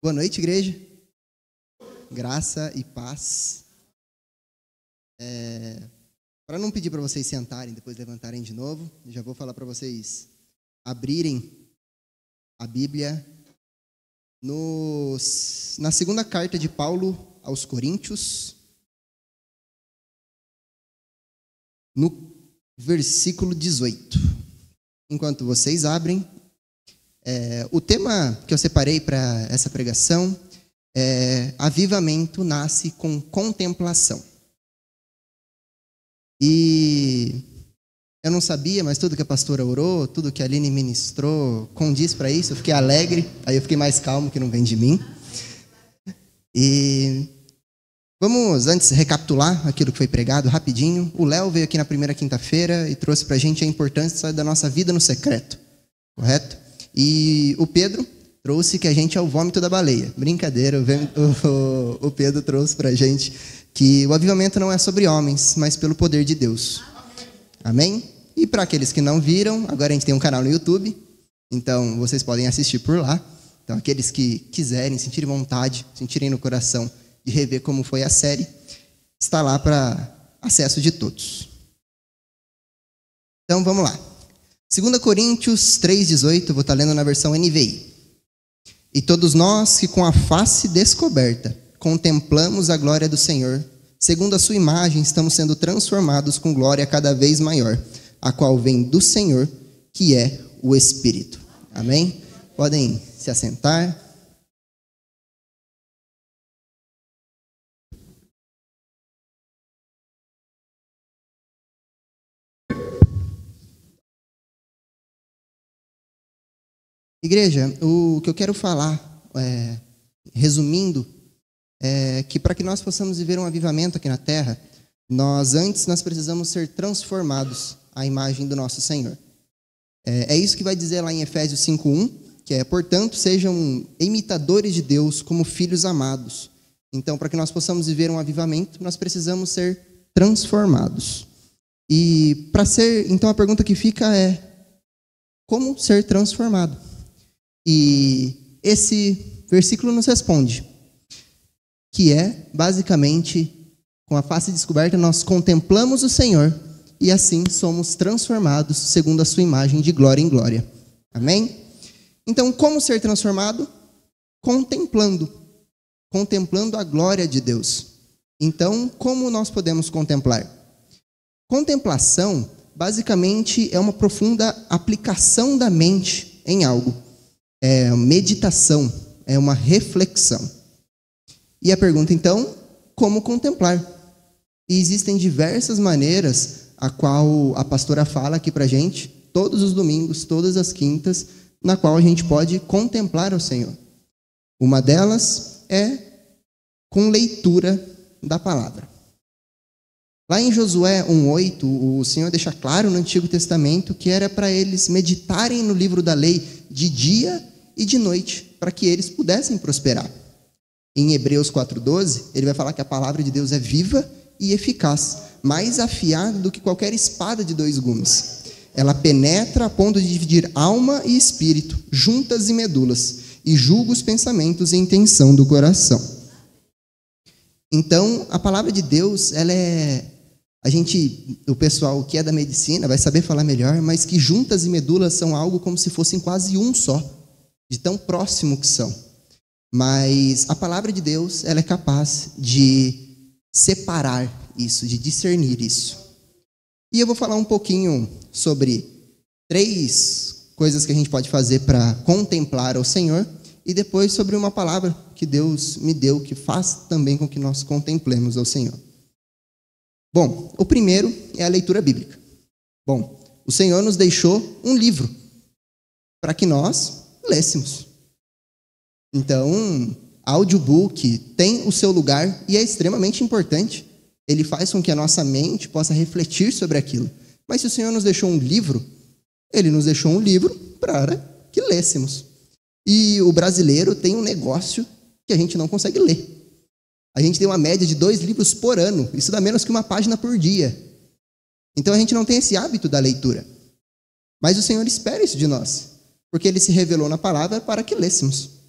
Boa noite, igreja. Graça e paz. Para não pedir para vocês sentarem, depois levantarem de novo, já vou falar para vocês abrirem a Bíblia na segunda carta de Paulo aos Coríntios, no versículo 18. Enquanto vocês abrem, o tema que eu separei para essa pregação é: avivamento nasce com contemplação. E eu não sabia, mas tudo que a pastora orou, tudo que a Aline ministrou condiz para isso. Eu fiquei alegre, aí eu fiquei mais calmo, que não vem de mim. E vamos antes recapitular aquilo que foi pregado rapidinho. O Léo veio aqui na primeira quinta-feira e trouxe para a gente a importância da nossa vida no secreto, correto? E o Pedro trouxe que a gente é o vômito da baleia. Brincadeira, o Pedro trouxe para a gente que o avivamento não é sobre homens, mas pelo poder de Deus. Amém? E para aqueles que não viram, agora a gente tem um canal no YouTube, então vocês podem assistir por lá. Então aqueles que quiserem, sentirem vontade, sentirem no coração de rever como foi a série, está lá para acesso de todos. Então vamos lá. 2 Coríntios 3,18, vou estar lendo na versão NVI. E todos nós que com a face descoberta contemplamos a glória do Senhor, segundo a sua imagem estamos sendo transformados com glória cada vez maior, a qual vem do Senhor, que é o Espírito. Amém? Podem se assentar. Igreja, o que eu quero falar, resumindo, é que para que nós possamos viver um avivamento aqui na terra, nós precisamos ser transformados à imagem do nosso Senhor. É isso que vai dizer lá em Efésios 5:1, que é: portanto, sejam imitadores de Deus como filhos amados. Então, para que nós possamos viver um avivamento, nós precisamos ser transformados. E então a pergunta que fica é: como ser transformado? E esse versículo nos responde, que é, basicamente, com a face descoberta, nós contemplamos o Senhor e assim somos transformados segundo a sua imagem de glória em glória. Amém? Então, como ser transformado? Contemplando a glória de Deus. Então, como nós podemos contemplar? Contemplação, basicamente, é uma profunda aplicação da mente em algo. É meditação, é uma reflexão. E a pergunta, então, como contemplar? E existem diversas maneiras a qual a pastora fala aqui pra gente, todos os domingos, todas as quintas, na qual a gente pode contemplar o Senhor. Uma delas é com leitura da palavra. Lá em Josué 1:8, o Senhor deixa claro no Antigo Testamento que era para eles meditarem no livro da lei de dia e de noite, para que eles pudessem prosperar. Em Hebreus 4:12, ele vai falar que a palavra de Deus é viva e eficaz, mais afiada do que qualquer espada de 2 gumes. Ela penetra a ponto de dividir alma e espírito, juntas e medulas, e julga os pensamentos e intenção do coração. Então, a palavra de Deus, ela é... o pessoal que é da medicina vai saber falar melhor, mas que juntas e medulas são algo como se fossem quase um só, de tão próximo que são. Mas a palavra de Deus, ela é capaz de separar isso, de discernir isso. E eu vou falar um pouquinho sobre 3 coisas que a gente pode fazer para contemplar o Senhor, e depois sobre uma palavra que Deus me deu, que faz também com que nós contemplemos ao Senhor. Bom, o primeiro é a leitura bíblica. Bom, o Senhor nos deixou um livro para que nós lêssemos. Então, audiobook tem o seu lugar e é extremamente importante. Ele faz com que a nossa mente possa refletir sobre aquilo. Mas se o Senhor nos deixou um livro, Ele nos deixou um livro para que lêssemos. E o brasileiro tem um negócio que a gente não consegue ler. A gente tem uma média de 2 livros por ano. Isso dá menos que uma página por dia. Então a gente não tem esse hábito da leitura. Mas o Senhor espera isso de nós, porque Ele se revelou na palavra para que lêssemos.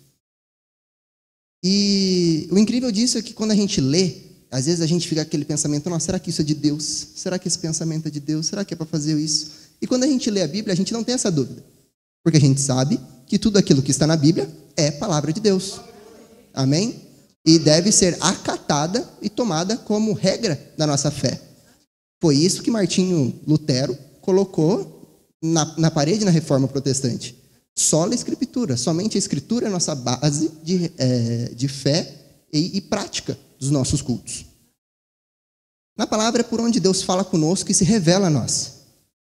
E o incrível disso é que quando a gente lê, às vezes a gente fica com aquele pensamento, nossa, será que isso é de Deus? Será que esse pensamento é de Deus? Será que é para fazer isso? E quando a gente lê a Bíblia, a gente não tem essa dúvida. Porque a gente sabe que tudo aquilo que está na Bíblia é palavra de Deus. Amém? E deve ser acatada e tomada como regra da nossa fé. Foi isso que Martinho Lutero colocou na parede na Reforma Protestante. Sola Escritura. Somente a Escritura é a nossa base de fé e prática dos nossos cultos. Na palavra é por onde Deus fala conosco e se revela a nós.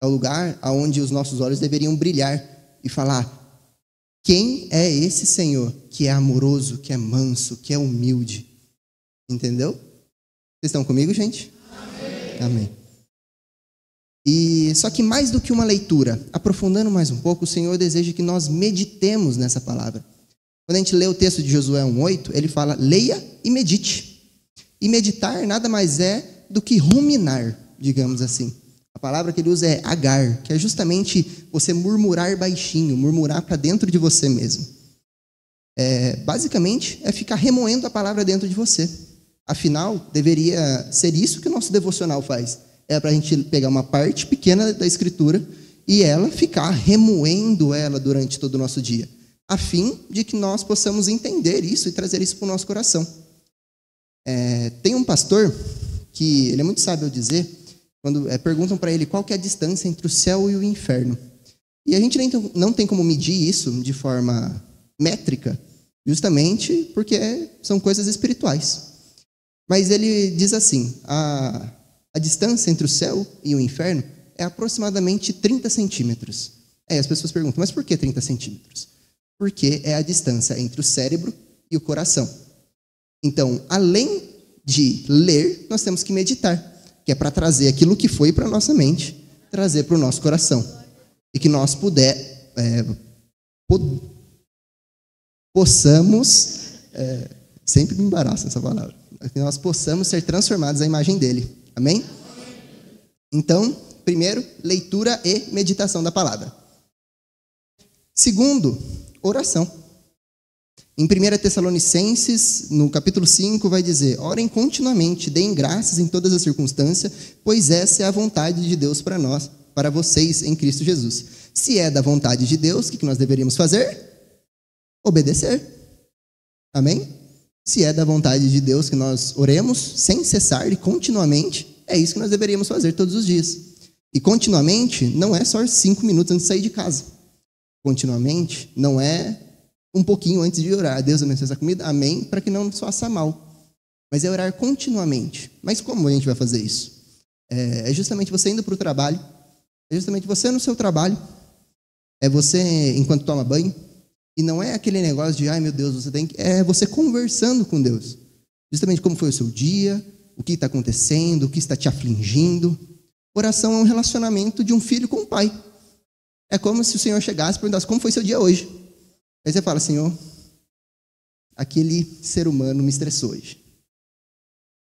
É o lugar onde os nossos olhos deveriam brilhar e falar: quem é esse Senhor que é amoroso, que é manso, que é humilde? Entendeu? Vocês estão comigo, gente? Amém. Amém. E só que mais do que uma leitura, aprofundando mais um pouco, o Senhor deseja que nós meditemos nessa palavra. Quando a gente lê o texto de Josué 1:8, ele fala: leia e medite. E meditar nada mais é do que ruminar, digamos assim. A palavra que ele usa é agar, que é justamente você murmurar baixinho, murmurar para dentro de você mesmo. Basicamente, é ficar remoendo a palavra dentro de você. Afinal, deveria ser isso que o nosso devocional faz. É para a gente pegar uma parte pequena da Escritura e ela ficar remoendo ela durante todo o nosso dia, a fim de que nós possamos entender isso e trazer isso para o nosso coração. Tem um pastor que ele é muito sábio ao dizer, quando perguntam para ele qual que é a distância entre o céu e o inferno. E a gente não tem como medir isso de forma métrica, justamente porque são coisas espirituais. Mas ele diz assim: a distância entre o céu e o inferno é aproximadamente 30 centímetros. As pessoas perguntam, mas por que 30 centímetros? Porque é a distância entre o cérebro e o coração. Então, além de ler, nós temos que meditar, que é para trazer aquilo que foi para a nossa mente, trazer para o nosso coração. E que nós possamos, sempre me embaraça essa palavra, que nós possamos ser transformados à imagem dele. Amém? Então, primeiro, leitura e meditação da palavra. Segundo, oração. Em 1 Tessalonicenses, no capítulo 5, vai dizer: orem continuamente, deem graças em todas as circunstâncias, pois essa é a vontade de Deus para nós, para vocês em Cristo Jesus. Se é da vontade de Deus, o que nós deveríamos fazer? Obedecer. Amém? Se é da vontade de Deus que nós oremos sem cessar e continuamente, é isso que nós deveríamos fazer todos os dias. E continuamente não é só 5 minutos antes de sair de casa. Continuamente não é um pouquinho antes de orar: Deus abençoe essa comida, amém, para que não nos faça mal. Mas é orar continuamente. Mas como a gente vai fazer isso? É justamente você indo para o trabalho, é justamente você no seu trabalho, é você enquanto toma banho, e não é aquele negócio de, ai meu Deus, você tem que... É você conversando com Deus. Justamente como foi o seu dia, o que está acontecendo, o que está te afligindo. Oração é um relacionamento de um filho com o pai. É como se o Senhor chegasse e perguntasse: como foi seu dia hoje? Aí você fala: Senhor, aquele ser humano me estressou hoje.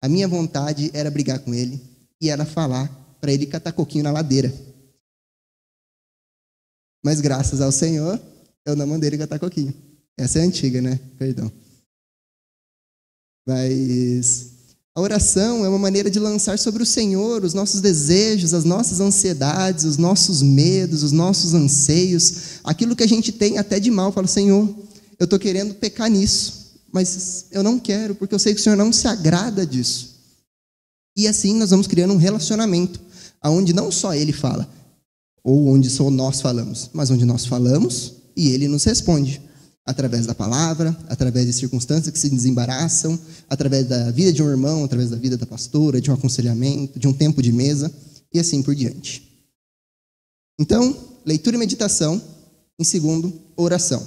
A minha vontade era brigar com ele e era falar para ele catar coquinho na ladeira. Mas graças ao Senhor, eu não mandei ele catar coquinho. Essa é antiga, né? Perdão. Mas a oração é uma maneira de lançar sobre o Senhor os nossos desejos, as nossas ansiedades, os nossos medos, os nossos anseios, aquilo que a gente tem até de mal. Fala: Senhor, eu estou querendo pecar nisso, mas eu não quero, porque eu sei que o Senhor não se agrada disso. E assim nós vamos criando um relacionamento, onde não só Ele fala, ou onde só nós falamos, mas onde nós falamos e Ele nos responde. Através da palavra, através de circunstâncias que se desembaraçam, através da vida de um irmão, através da vida da pastora, de um aconselhamento, de um tempo de mesa, e assim por diante. Então, leitura e meditação. Em segundo, oração.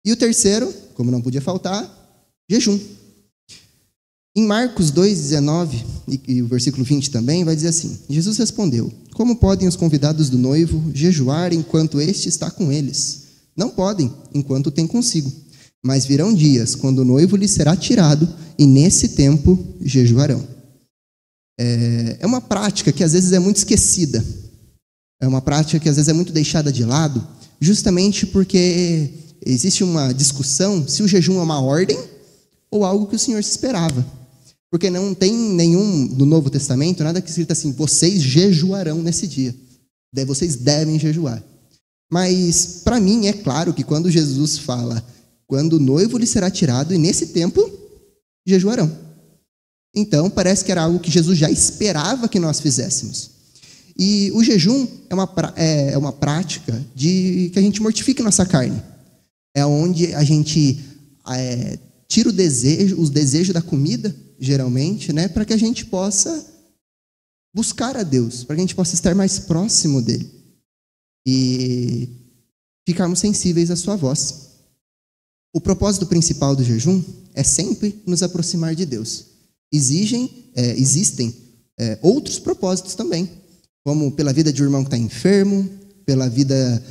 E o terceiro, como não podia faltar, jejum. Em Marcos 2,19, e o versículo 20 também, vai dizer assim: Jesus respondeu: como podem os convidados do noivo jejuar enquanto este está com eles? Não podem, enquanto tem consigo. Mas virão dias, quando o noivo lhes será tirado, e nesse tempo jejuarão. É uma prática que às vezes é muito esquecida. É uma prática que às vezes é muito deixada de lado, justamente porque existe uma discussão se o jejum é uma ordem ou se o jejum é uma escolha. E assim nós vamos criando um relacionamento, onde não só Ele fala, ou onde só nós falamos, mas onde nós falamos e Ele nos responde. Através da palavra, através de circunstâncias que se desembaraçam, através da vida de um irmão, através da vida da pastora, de um aconselhamento, de um tempo de mesa, e assim por diante. Então, leitura e meditação. Em segundo, oração. E o terceiro, como não podia faltar, jejum. ou algo que o Senhor se esperava. Porque não tem nenhum, no Novo Testamento, nada que escrita assim, vocês jejuarão nesse dia. Vocês devem jejuar. Mas, para mim, é claro que quando Jesus fala, quando o noivo lhe será tirado, e nesse tempo, jejuarão. Então, parece que era algo que Jesus já esperava que nós fizéssemos. E o jejum é uma prática de que a gente mortifique nossa carne. É onde a gente tira os desejos da comida, geralmente, né, para que a gente possa buscar a Deus, para que a gente possa estar mais próximo dele e ficarmos sensíveis à sua voz. O propósito principal do jejum é sempre nos aproximar de Deus. Existem outros propósitos também, como pela vida de um irmão que está enfermo, pela vida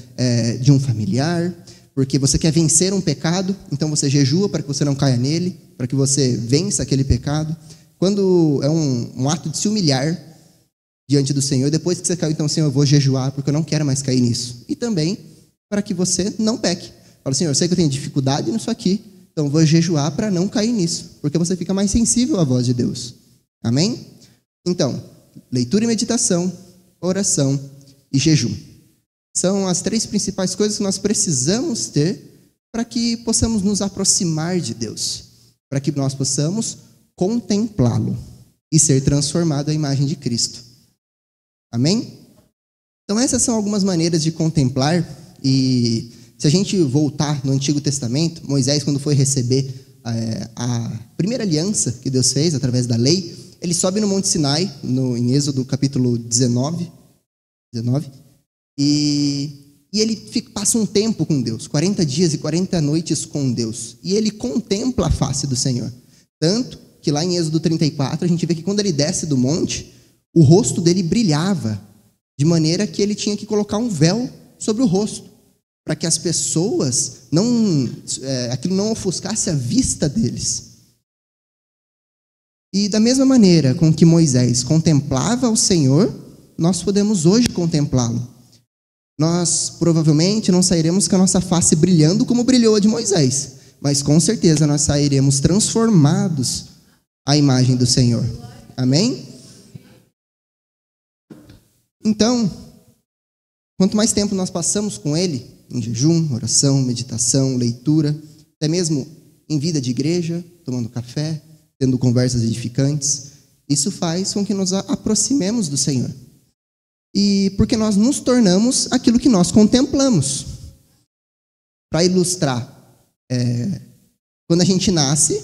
de um familiar, porque você quer vencer um pecado, então você jejua para que você não caia nele, para que você vença aquele pecado. Quando é um ato de se humilhar diante do Senhor, depois que você caiu, então, Senhor, eu vou jejuar, porque eu não quero mais cair nisso. E também para que você não peque. Fala, Senhor, eu sei que eu tenho dificuldade nisso aqui, então eu vou jejuar para não cair nisso, porque você fica mais sensível à voz de Deus. Amém? Então, leitura e meditação, oração e jejum. São as 3 principais coisas que nós precisamos ter para que possamos nos aproximar de Deus, para que nós possamos contemplá-lo e ser transformado à imagem de Cristo. Amém? Então essas são algumas maneiras de contemplar, e se a gente voltar no Antigo Testamento, Moisés, quando foi receber a primeira aliança que Deus fez através da lei, ele sobe no Monte Sinai, em Êxodo capítulo 19, e ele passa um tempo com Deus, 40 dias e 40 noites com Deus, e ele contempla a face do Senhor. Tanto que lá em Êxodo 34, a gente vê que quando ele desce do monte, o rosto dele brilhava, de maneira que ele tinha que colocar um véu sobre o rosto, para que as pessoas, aquilo não ofuscasse a vista deles. E da mesma maneira com que Moisés contemplava o Senhor, nós podemos hoje contemplá-lo. Nós provavelmente não sairemos com a nossa face brilhando como brilhou a de Moisés, mas com certeza nós sairemos transformados à imagem do Senhor. Amém? Então, quanto mais tempo nós passamos com Ele, em jejum, oração, meditação, leitura, até mesmo em vida de igreja, tomando café, tendo conversas edificantes, isso faz com que nos aproximemos do Senhor. E porque nós nos tornamos aquilo que nós contemplamos. Para ilustrar, quando a gente nasce,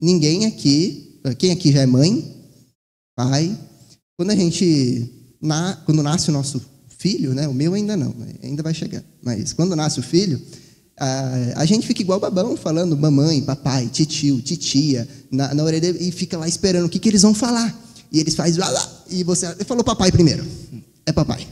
ninguém aqui, quem aqui já é mãe, pai, quando nasce o nosso filho, né, o meu ainda não, ainda vai chegar, mas quando nasce o filho, a gente fica igual babão, falando mamãe, papai, titio, titia, na orelha, e fica lá esperando o que eles vão falar. E eles fazem, e você falou papai primeiro. É papai.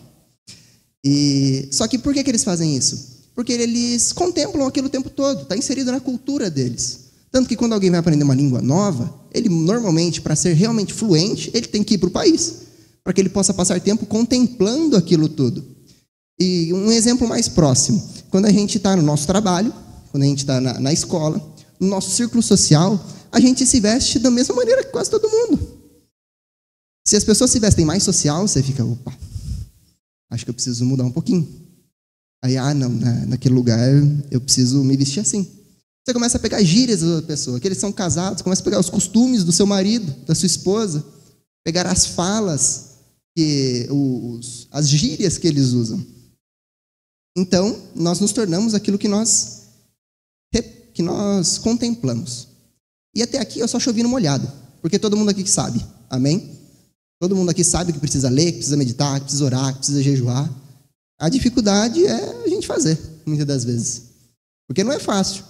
Só que por que eles fazem isso? Porque eles contemplam aquilo o tempo todo, está inserido na cultura deles. Tanto que quando alguém vai aprender uma língua nova, ele normalmente, para ser realmente fluente, ele tem que ir para o país, para que ele possa passar tempo contemplando aquilo tudo. E um exemplo mais próximo, quando a gente está no nosso trabalho, quando a gente está na escola, no nosso círculo social, a gente se veste da mesma maneira que quase todo mundo. Se as pessoas se vestem mais social, você fica, opa, acho que eu preciso mudar um pouquinho. Aí, não, naquele lugar eu preciso me vestir assim. Você começa a pegar gírias da pessoa, que eles são casados, começa a pegar os costumes do seu marido, da sua esposa, pegar as falas, as gírias que eles usam. Então, nós nos tornamos aquilo que nós contemplamos. E até aqui eu só chovi no molhado, porque todo mundo aqui sabe, amém? Todo mundo aqui sabe que precisa ler, que precisa meditar, que precisa orar, que precisa jejuar. A dificuldade é a gente fazer, muitas das vezes. Porque não é fácil.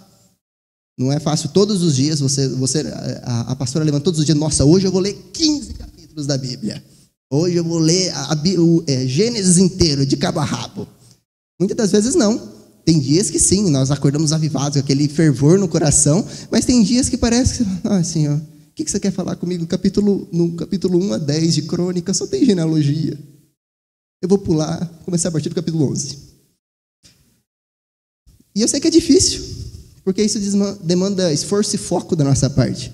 Não é fácil todos os dias, a pastora levanta todos os dias, nossa, hoje eu vou ler 15 capítulos da Bíblia. Hoje eu vou ler o Gênesis inteiro, de cabo a rabo. Muitas das vezes não. Tem dias que sim, nós acordamos avivados, com aquele fervor no coração, mas tem dias que parece que, Senhor, o que você quer falar comigo? No capítulo 1 a 10 de Crônicas só tem genealogia. Eu vou começar a partir do capítulo 11. E eu sei que é difícil, porque isso demanda esforço e foco da nossa parte.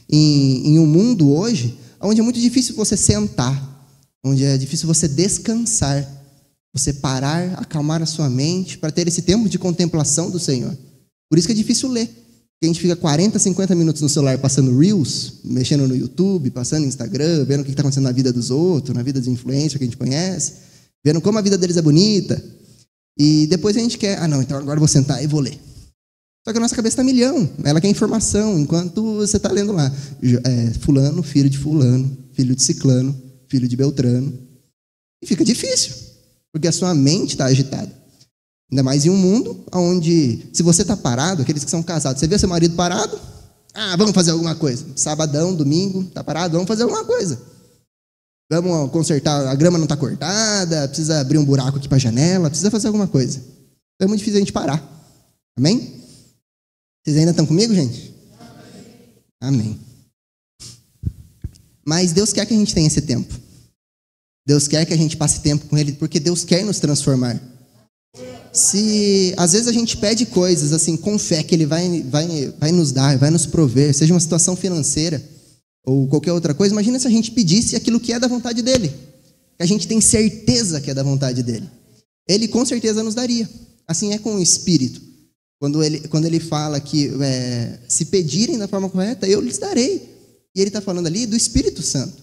Em um mundo hoje, onde é muito difícil você sentar, onde é difícil você descansar, você parar, acalmar a sua mente para ter esse tempo de contemplação do Senhor. Por isso que é difícil ler. Porque a gente fica 40, 50 minutos no celular passando Reels, mexendo no YouTube, passando no Instagram, vendo o que está acontecendo na vida dos outros, na vida dos influencers que a gente conhece, vendo como a vida deles é bonita. E depois a gente quer, não, então agora eu vou sentar e vou ler. Só que a nossa cabeça está milhão, ela quer informação, enquanto você está lendo lá. Fulano, filho de fulano, filho de ciclano, filho de beltrano. E fica difícil, porque a sua mente está agitada. Ainda mais em um mundo onde, se você está parado, aqueles que são casados, você vê seu marido parado, vamos fazer alguma coisa. Sabadão, domingo, está parado, vamos fazer alguma coisa. Vamos consertar, a grama não está cortada, precisa abrir um buraco aqui para a janela, precisa fazer alguma coisa. Então é muito difícil a gente parar. Amém? Vocês ainda estão comigo, gente? Amém. Mas Deus quer que a gente tenha esse tempo. Deus quer que a gente passe tempo com Ele, porque Deus quer nos transformar. Se às vezes a gente pede coisas assim com fé que Ele vai nos dar, vai nos prover, seja uma situação financeira ou qualquer outra coisa, imagina se a gente pedisse aquilo que é da vontade dEle, que a gente tem certeza que é da vontade dEle. Ele com certeza nos daria. Assim é com o Espírito. Quando ele fala que se pedirem da forma correta, eu lhes darei. E ele está falando ali do Espírito Santo.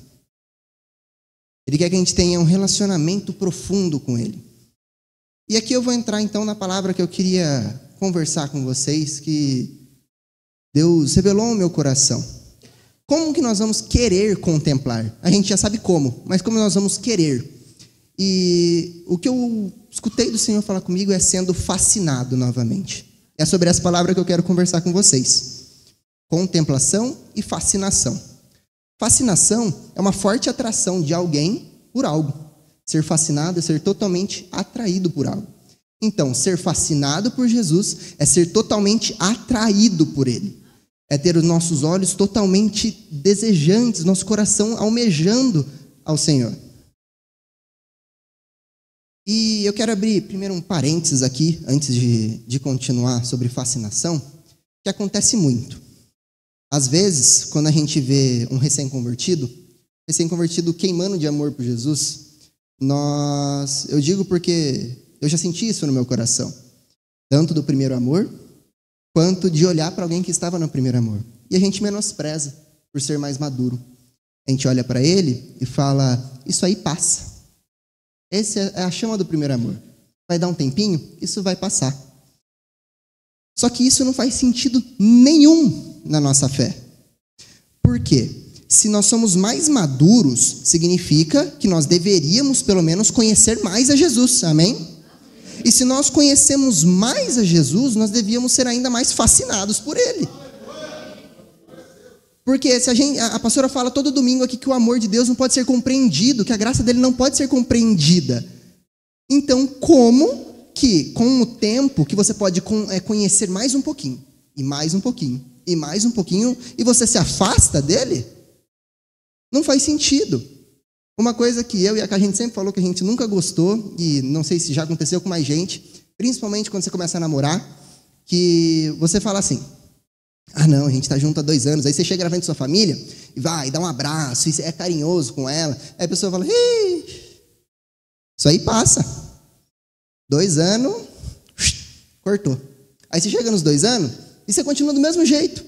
Ele quer que a gente tenha um relacionamento profundo com Ele. E aqui eu vou entrar então na palavra que eu queria conversar com vocês, que Deus revelou ao meu coração. Como que nós vamos querer contemplar? A gente já sabe como, mas como nós vamos querer? E o que eu escutei do Senhor falar comigo é sendo fascinado novamente. É sobre essa palavra que eu quero conversar com vocês. Contemplação e fascinação. Fascinação é uma forte atração de alguém por algo. Ser fascinado é ser totalmente atraído por algo. Então, ser fascinado por Jesus é ser totalmente atraído por Ele. É ter os nossos olhos totalmente desejantes, nosso coração almejando ao Senhor. E eu quero abrir primeiro um parênteses aqui, antes de continuar sobre fascinação, que acontece muito. Às vezes, quando a gente vê um recém-convertido queimando de amor por Jesus, eu digo porque eu já senti isso no meu coração, tanto do primeiro amor, quanto de olhar para alguém que estava no primeiro amor. E a gente menospreza por ser mais maduro. A gente olha para ele e fala, isso aí passa. Essa é a chama do primeiro amor. Vai dar um tempinho, isso vai passar. Só que isso não faz sentido nenhum na nossa fé. Por quê? Se nós somos mais maduros, significa que nós deveríamos, pelo menos, conhecer mais a Jesus. Amém? E se nós conhecemos mais a Jesus, nós devíamos ser ainda mais fascinados por Ele. Porque se a pastora fala todo domingo aqui que o amor de Deus não pode ser compreendido, que a graça dele não pode ser compreendida. Então, como que com o tempo que você pode conhecer mais um pouquinho, e mais um pouquinho, e mais um pouquinho, e você se afasta dele? Não faz sentido. Uma coisa que eu e a gente sempre falou que a gente nunca gostou, e não sei se já aconteceu com mais gente, principalmente quando você começa a namorar, que você fala assim, não, a gente está junto há 2 anos, aí você chega na frente da sua família, e vai, dá um abraço, e é carinhoso com ela, aí a pessoa fala, isso aí passa. 2 anos, cortou. Aí você chega nos 2 anos, e você continua do mesmo jeito.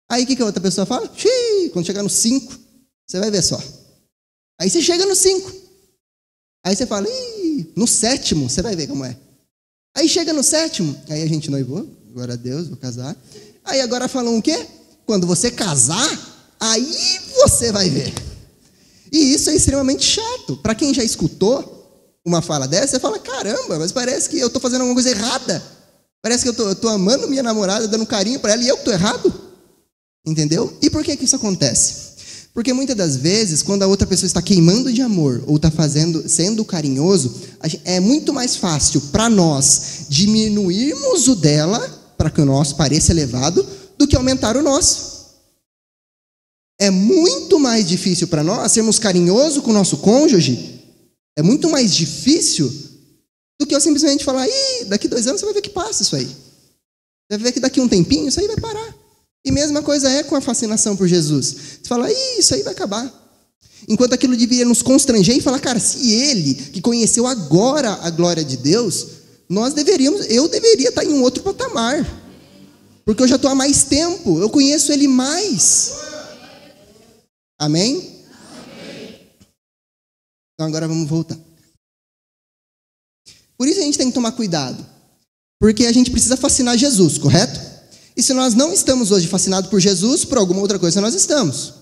Aí o que a outra pessoa fala? Quando chegar nos 5, você vai ver só. Aí você chega no 5. Aí você fala, no 7º, você vai ver como é. Aí chega no 7º, aí a gente noivou, glória a Deus, vou casar. Aí agora falam o quê? Quando você casar, aí você vai ver. E isso é extremamente chato. Para quem já escutou uma fala dessa, você fala, caramba, mas parece que eu estou fazendo alguma coisa errada. Parece que eu tô amando minha namorada, dando carinho para ela, e eu que estou errado. Entendeu? E por que isso acontece? Porque muitas das vezes, quando a outra pessoa está queimando de amor ou está sendo carinhoso, é muito mais fácil para nós diminuirmos o dela, para que o nosso pareça elevado, do que aumentar o nosso. É muito mais difícil para nós sermos carinhosos com o nosso cônjuge, é muito mais difícil do que eu simplesmente falar, daqui 2 anos você vai ver que passa isso aí. Você vai ver que daqui a um tempinho isso aí vai parar. E mesma coisa é com a fascinação por Jesus. Você fala, isso aí vai acabar. Enquanto aquilo deveria nos constranger e falar, cara, se ele, que conheceu agora a glória de Deus, eu deveria estar em um outro patamar. Porque eu já estou há mais tempo, eu conheço ele mais. Amém? Então agora vamos voltar. Por isso a gente tem que tomar cuidado. Porque a gente precisa fascinar Jesus, correto? E se nós não estamos hoje fascinados por Jesus, por alguma outra coisa nós estamos.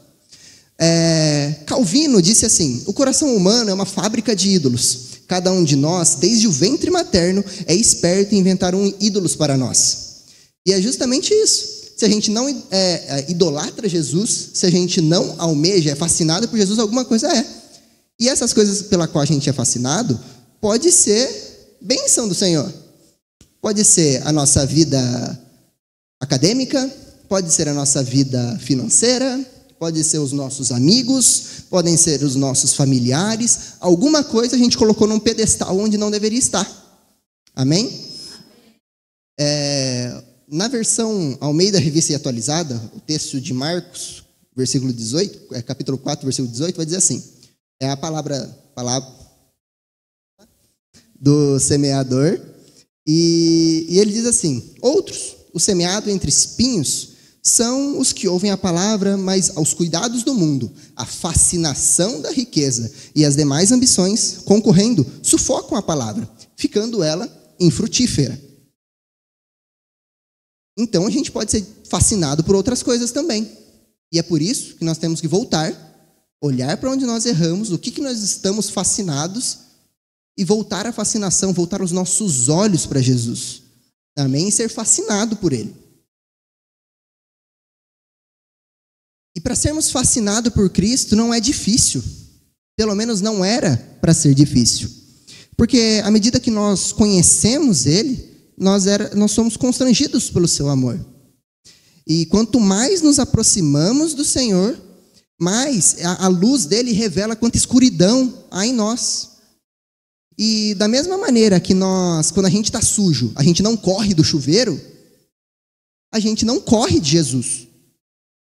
Calvino disse assim, o coração humano é uma fábrica de ídolos. Cada um de nós, desde o ventre materno, é esperto em inventar ídolos para nós. E é justamente isso. Se a gente não idolatra Jesus, se a gente não almeja, é fascinado por Jesus, alguma coisa é. E essas coisas pela qual a gente é fascinado, pode ser bênção do Senhor. Pode ser a nossa vida acadêmica, pode ser a nossa vida financeira, pode ser os nossos amigos, podem ser os nossos familiares. Alguma coisa a gente colocou num pedestal onde não deveria estar. Amém? Na versão Almeida Revista e Atualizada, o texto de Marcos, versículo 18, capítulo 4, versículo 18, vai dizer assim, é a palavra do semeador, e ele diz assim, outros, o semeado entre espinhos, são os que ouvem a palavra, mas aos cuidados do mundo, a fascinação da riqueza e as demais ambições, concorrendo, sufocam a palavra, ficando ela infrutífera. Então a gente pode ser fascinado por outras coisas também. E é por isso que nós temos que voltar, olhar para onde nós erramos, o que nós estamos fascinados, e voltar à fascinação, voltar os nossos olhos para Jesus. Amém? E ser fascinado por Ele. E para sermos fascinados por Cristo não é difícil. Pelo menos não era para ser difícil. Porque à medida que nós conhecemos Ele, nós somos constrangidos pelo seu amor. E quanto mais nos aproximamos do Senhor, mais a luz dele revela quanta escuridão há em nós. E da mesma maneira que quando a gente está sujo, a gente não corre do chuveiro, a gente não corre de Jesus.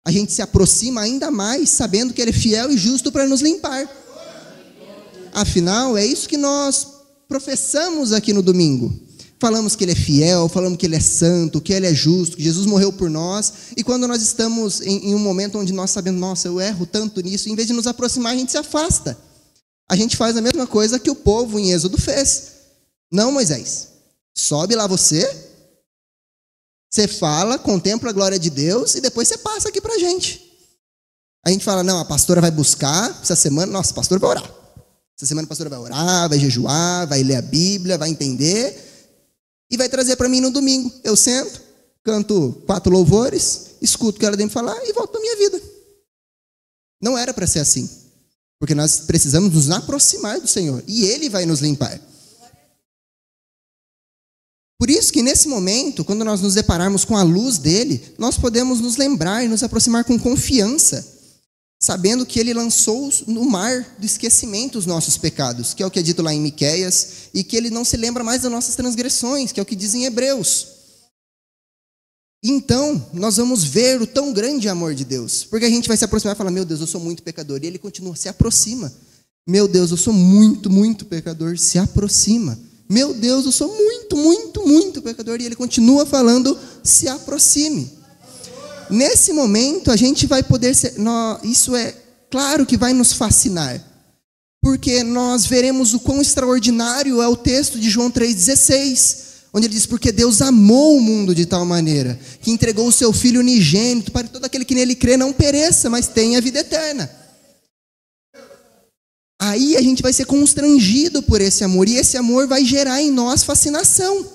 A gente se aproxima ainda mais, sabendo que Ele é fiel e justo para nos limpar. Afinal, é isso que nós professamos aqui no domingo. Falamos que Ele é fiel, falamos que Ele é santo, que Ele é justo, que Jesus morreu por nós. E quando nós estamos em um momento onde nós sabemos, nossa, eu erro tanto nisso, em vez de nos aproximar, a gente se afasta. A gente faz a mesma coisa que o povo em Êxodo fez. Não, Moisés, sobe lá você fala, contempla a glória de Deus e depois você passa aqui pra gente. A gente fala, não, a pastora vai buscar essa semana, nossa, a pastora vai orar. Essa semana a pastora vai orar, vai jejuar, vai ler a Bíblia, vai entender e vai trazer para mim no domingo. Eu sento, canto 4 louvores, escuto o que ela tem que falar e volto para minha vida. Não era para ser assim. Porque nós precisamos nos aproximar do Senhor e Ele vai nos limpar. Por isso que nesse momento, quando nós nos depararmos com a luz dele, nós podemos nos lembrar e nos aproximar com confiança, sabendo que Ele lançou no mar do esquecimento os nossos pecados, que é o que é dito lá em Miqueias, e que Ele não se lembra mais das nossas transgressões, que é o que diz em Hebreus. Então, nós vamos ver o tão grande amor de Deus, porque a gente vai se aproximar e falar, meu Deus, eu sou muito pecador, e Ele continua, se aproxima. Meu Deus, eu sou muito, muito pecador, se aproxima. Meu Deus, eu sou muito, muito, muito pecador, e Ele continua falando, se aproxime. Nesse momento, a gente vai poder ser, isso é claro que vai nos fascinar, porque nós veremos o quão extraordinário é o texto de João 3,16, onde ele diz, porque Deus amou o mundo de tal maneira, que entregou o seu Filho unigênito, para que todo aquele que nele crê não pereça, mas tenha a vida eterna. Aí a gente vai ser constrangido por esse amor, e esse amor vai gerar em nós fascinação.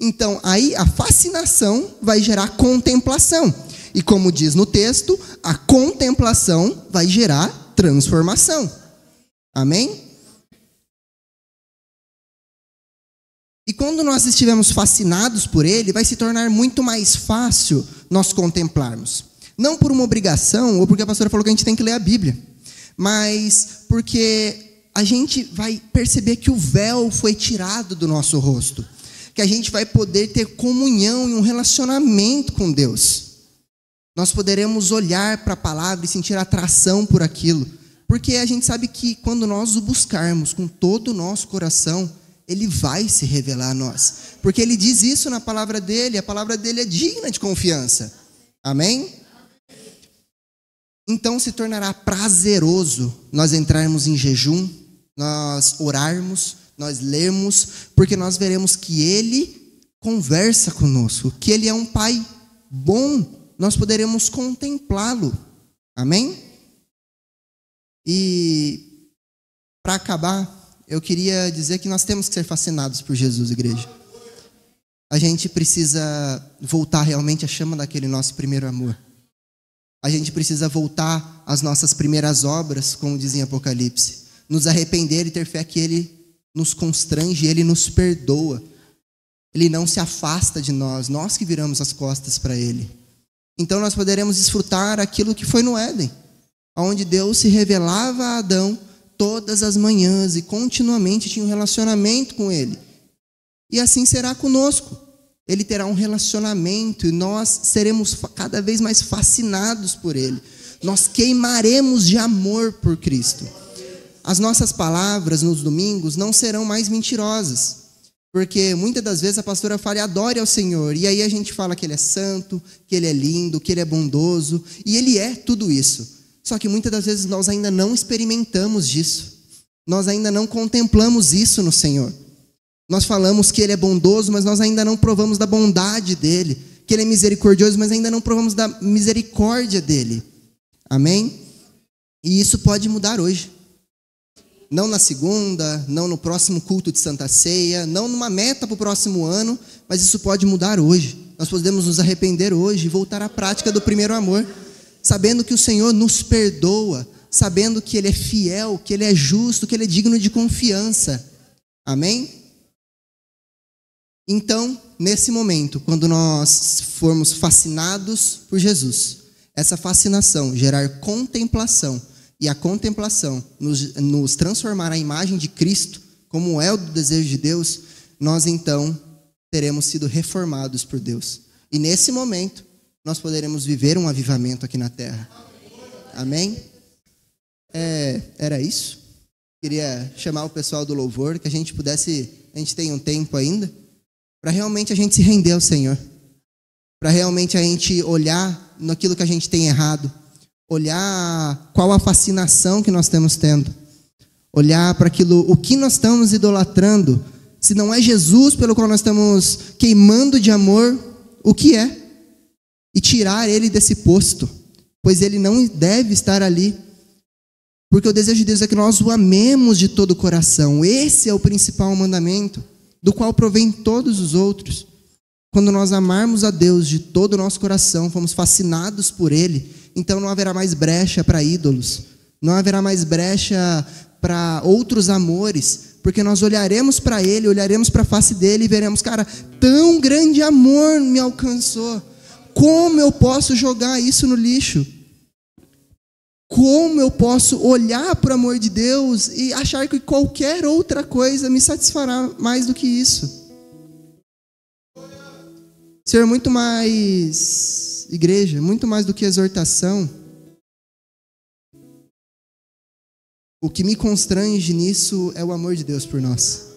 Então, aí a fascinação vai gerar contemplação. E como diz no texto, a contemplação vai gerar transformação. Amém? E quando nós estivermos fascinados por Ele, vai se tornar muito mais fácil nós contemplarmos. Não por uma obrigação, ou porque a pastora falou que a gente tem que ler a Bíblia, mas porque a gente vai perceber que o véu foi tirado do nosso rosto. que a gente vai poder ter comunhão e um relacionamento com Deus. Nós poderemos olhar para a palavra e sentir atração por aquilo, porque a gente sabe que quando nós o buscarmos com todo o nosso coração, Ele vai se revelar a nós, porque Ele diz isso na palavra dEle, a palavra dEle é digna de confiança. Amém? Então se tornará prazeroso nós entrarmos em jejum, nós orarmos, nós lermos, porque nós veremos que Ele conversa conosco, que Ele é um Pai bom, nós poderemos contemplá-lo. Amém? E para acabar, eu queria dizer que nós temos que ser fascinados por Jesus, igreja. A gente precisa voltar realmente à chama daquele nosso primeiro amor. A gente precisa voltar às nossas primeiras obras, como diz em Apocalipse. Nos arrepender e ter fé que Ele nos constrange, Ele nos perdoa. Ele não se afasta de nós, nós que viramos as costas para Ele. Então nós poderemos desfrutar aquilo que foi no Éden, onde Deus se revelava a Adão todas as manhãs e continuamente tinha um relacionamento com ele. E assim será conosco. Ele terá um relacionamento e nós seremos cada vez mais fascinados por Ele. Nós queimaremos de amor por Cristo. As nossas palavras nos domingos não serão mais mentirosas. Porque muitas das vezes a pastora fala, adore ao Senhor. E aí a gente fala que Ele é santo, que Ele é lindo, que Ele é bondoso. E Ele é tudo isso. Só que muitas das vezes nós ainda não experimentamos disso. Nós ainda não contemplamos isso no Senhor. Nós falamos que Ele é bondoso, mas nós ainda não provamos da bondade dEle. Que Ele é misericordioso, mas ainda não provamos da misericórdia dEle. Amém? E isso pode mudar hoje. Não na segunda, não no próximo culto de Santa Ceia, não numa meta para o próximo ano, mas isso pode mudar hoje. Nós podemos nos arrepender hoje e voltar à prática do primeiro amor, sabendo que o Senhor nos perdoa, sabendo que Ele é fiel, que Ele é justo, que Ele é digno de confiança. Amém? Então, nesse momento, quando nós formos fascinados por Jesus, essa fascinação gerar contemplação, e a contemplação nos transformar na imagem de Cristo, como é o desejo de Deus, nós então teremos sido reformados por Deus. E nesse momento, nós poderemos viver um avivamento aqui na terra. Amém? Era isso. Queria chamar o pessoal do louvor, que a gente tem um tempo ainda, para realmente a gente se render ao Senhor. Para realmente a gente olhar naquilo que a gente tem errado. Olhar qual a fascinação que nós temos tendo. Olhar para aquilo, o que nós estamos idolatrando. Se não é Jesus pelo qual nós estamos queimando de amor, o que é? E tirar Ele desse posto. Pois Ele não deve estar ali. Porque o desejo de Deus é que nós o amemos de todo o coração. Esse é o principal mandamento, do qual provém todos os outros. Quando nós amarmos a Deus de todo o nosso coração, fomos fascinados por Ele, então não haverá mais brecha para ídolos, não haverá mais brecha para outros amores, porque nós olharemos para Ele, olharemos para a face dEle e veremos, cara, tão grande amor me alcançou, como eu posso jogar isso no lixo? Como eu posso olhar para o amor de Deus e achar que qualquer outra coisa me satisfará mais do que isso? Ser muito mais, igreja, muito mais do que exortação. O que me constrange nisso é o amor de Deus por nós.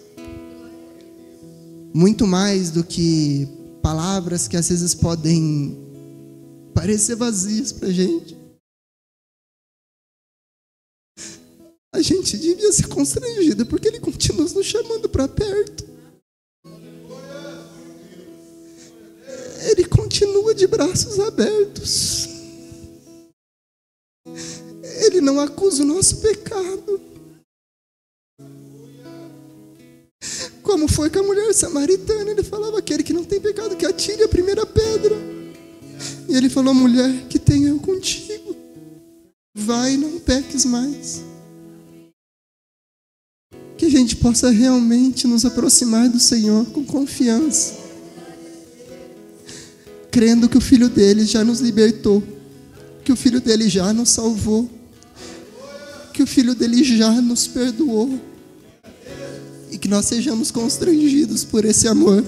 Muito mais do que palavras que às vezes podem parecer vazias para a gente. A gente devia ser constrangido porque Ele continua nos chamando para perto. Ele continua de braços abertos. Ele não acusa o nosso pecado. Como foi com a mulher samaritana, Ele falava, aquele que não tem pecado, que atire a primeira pedra. E Ele falou, mulher, que tenho eu contigo. Vai e não peques mais. Que a gente possa realmente nos aproximar do Senhor com confiança, crendo que o Filho dele já nos libertou, que o Filho dele já nos salvou, que o Filho dele já nos perdoou, e que nós sejamos constrangidos por esse amor,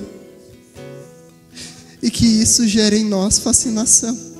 e que isso gere em nós fascinação.